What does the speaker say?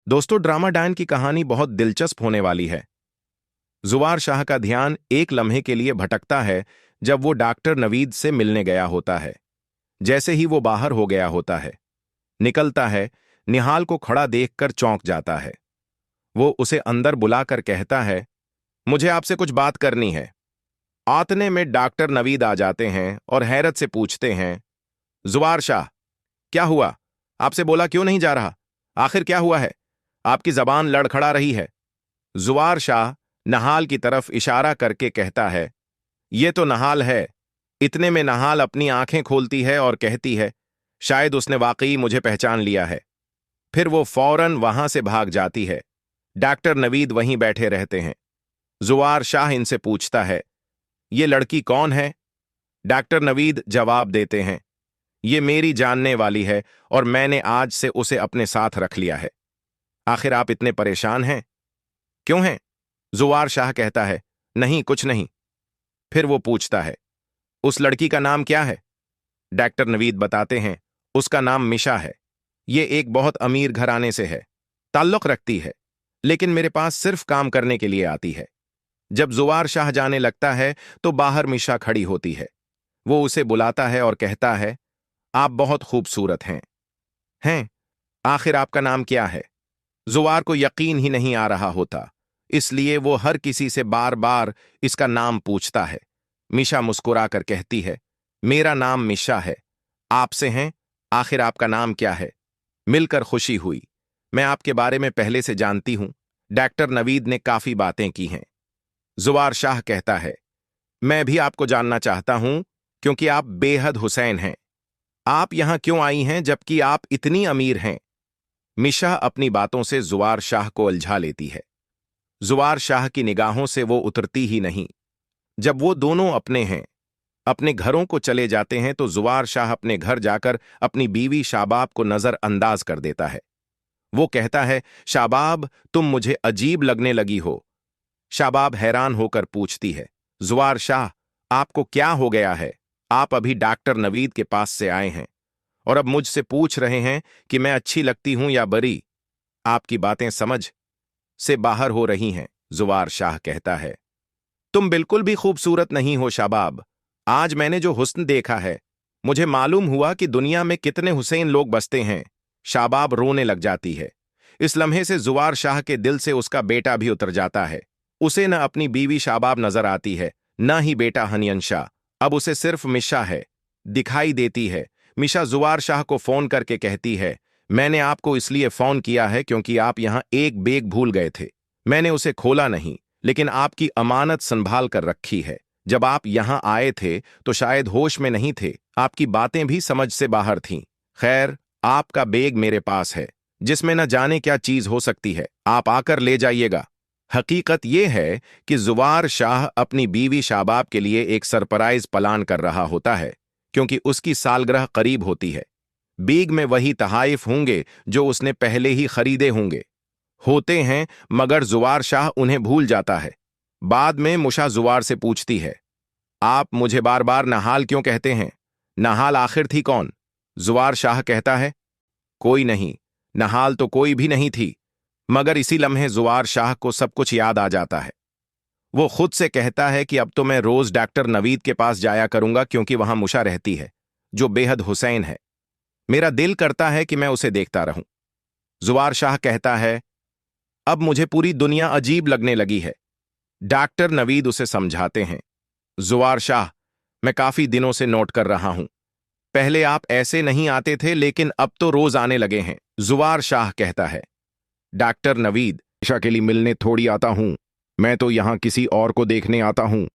दोस्तों, ड्रामा डायन की कहानी बहुत दिलचस्प होने वाली है। जुवार शाह का ध्यान एक लम्हे के लिए भटकता है जब वो डॉक्टर नवीद से मिलने गया होता है। जैसे ही वो बाहर हो गया होता है, निकलता है, निहाल को खड़ा देखकर चौंक जाता है। वो उसे अंदर बुलाकर कहता है, मुझे आपसे कुछ बात करनी है। आतने में डॉक्टर नवीद आ जाते हैं और हैरत से पूछते हैं, जुवार शाह, क्या हुआ? आपसे बोला क्यों नहीं जा रहा? आखिर क्या हुआ है? आपकी जबान लड़खड़ा रही है। जुवार शाह नहाल की तरफ इशारा करके कहता है, ये तो नहाल है। इतने में नहाल अपनी आंखें खोलती है और कहती है, शायद उसने वाकई मुझे पहचान लिया है। फिर वो फौरन वहां से भाग जाती है। डॉक्टर नवीद वहीं बैठे रहते हैं। जुवार शाह इनसे पूछता है, ये लड़की कौन है? डॉक्टर नवीद जवाब देते हैं, ये मेरी जानने वाली है और मैंने आज से उसे अपने साथ रख लिया है। आखिर आप इतने परेशान हैं? क्यों हैं? जुवार शाह कहता है, नहीं, कुछ नहीं। फिर वो पूछता है, उस लड़की का नाम क्या है? डॉक्टर नवीद बताते हैं, उसका नाम मिशा है। ये एक बहुत अमीर घराने से है, ताल्लुक रखती है, लेकिन मेरे पास सिर्फ काम करने के लिए आती है। जब जुवार शाह जाने लगता है तो बाहर मिशा खड़ी होती है। वो उसे बुलाता है और कहता है, आप बहुत खूबसूरत हैं। हैं? आखिर आपका नाम क्या है? जुवार को यकीन ही नहीं आ रहा होता, इसलिए वो हर किसी से बार बार इसका नाम पूछता है। मिशा मुस्कुराकर कहती है, मेरा नाम मिशा है। आपसे हैं? आखिर आपका नाम क्या है? मिलकर खुशी हुई। मैं आपके बारे में पहले से जानती हूं। डॉक्टर नवीद ने काफी बातें की हैं। जुवार शाह कहता है, मैं भी आपको जानना चाहता हूं, क्योंकि आप बेहद हुसैन हैं। आप यहां क्यों आई हैं जबकि आप इतनी अमीर हैं? मिशा अपनी बातों से जुवार शाह को उलझा लेती है। जुवार शाह की निगाहों से वो उतरती ही नहीं। जब वो दोनों अपने घरों को चले जाते हैं तो जुवार शाह अपने घर जाकर अपनी बीवी शाबाब को नजर अंदाज कर देता है। वो कहता है, शाबाब, तुम मुझे अजीब लगने लगी हो। शाबाब हैरान होकर पूछती है, जुवार शाह, आपको क्या हो गया है? आप अभी डॉक्टर नवीद के पास से आए हैं और अब मुझसे पूछ रहे हैं कि मैं अच्छी लगती हूं या बुरी। आपकी बातें समझ से बाहर हो रही हैं। जुवार शाह कहता है, तुम बिल्कुल भी खूबसूरत नहीं हो शाबाब। आज मैंने जो हुस्न देखा है, मुझे मालूम हुआ कि दुनिया में कितने हुसैन लोग बसते हैं। शाबाब रोने लग जाती है। इस लम्हे से जुवार शाह के दिल से उसका बेटा भी उतर जाता है। उसे न अपनी बीवी शाबाब नजर आती है, न ही बेटा हनियन शाह। अब उसे सिर्फ मिशा है दिखाई देती है। मिशा जुवार शाह को फोन करके कहती है, मैंने आपको इसलिए फोन किया है क्योंकि आप यहां एक बैग भूल गए थे। मैंने उसे खोला नहीं, लेकिन आपकी अमानत संभाल कर रखी है। जब आप यहां आए थे तो शायद होश में नहीं थे, आपकी बातें भी समझ से बाहर थीं। खैर, आपका बैग मेरे पास है, जिसमें न जाने क्या चीज हो सकती है। आप आकर ले जाइएगा। हकीकत यह है कि जुवार शाह अपनी बीवी शाबाब के लिए एक सरप्राइज प्लान कर रहा होता है, क्योंकि उसकी सालगिरह करीब होती है। बैग में वही तहाइफ होंगे जो उसने पहले ही खरीदे होते हैं, मगर जुवार शाह उन्हें भूल जाता है। बाद में मुशा जुवार से पूछती है, आप मुझे बार बार नहाल क्यों कहते हैं? नहाल आखिर थी कौन? जुवार शाह कहता है, कोई नहीं, नहाल तो कोई भी नहीं थी। मगर इसी लम्हे जुवार शाह को सब कुछ याद आ जाता है। वो खुद से कहता है कि अब तो मैं रोज डॉक्टर नवीद के पास जाया करूंगा, क्योंकि वहां मुशा रहती है, जो बेहद हुसैन है। मेरा दिल करता है कि मैं उसे देखता रहूं। जुवार शाह कहता है, अब मुझे पूरी दुनिया अजीब लगने लगी है। डॉक्टर नवीद उसे समझाते हैं, जुवार शाह, मैं काफी दिनों से नोट कर रहा हूं। पहले आप ऐसे नहीं आते थे, लेकिन अब तो रोज आने लगे हैं। जुवार शाह कहता है, डॉक्टर नवीद, मिशा के लिए मिलने थोड़ी आता हूं, मैं तो यहां किसी और को देखने आता हूं।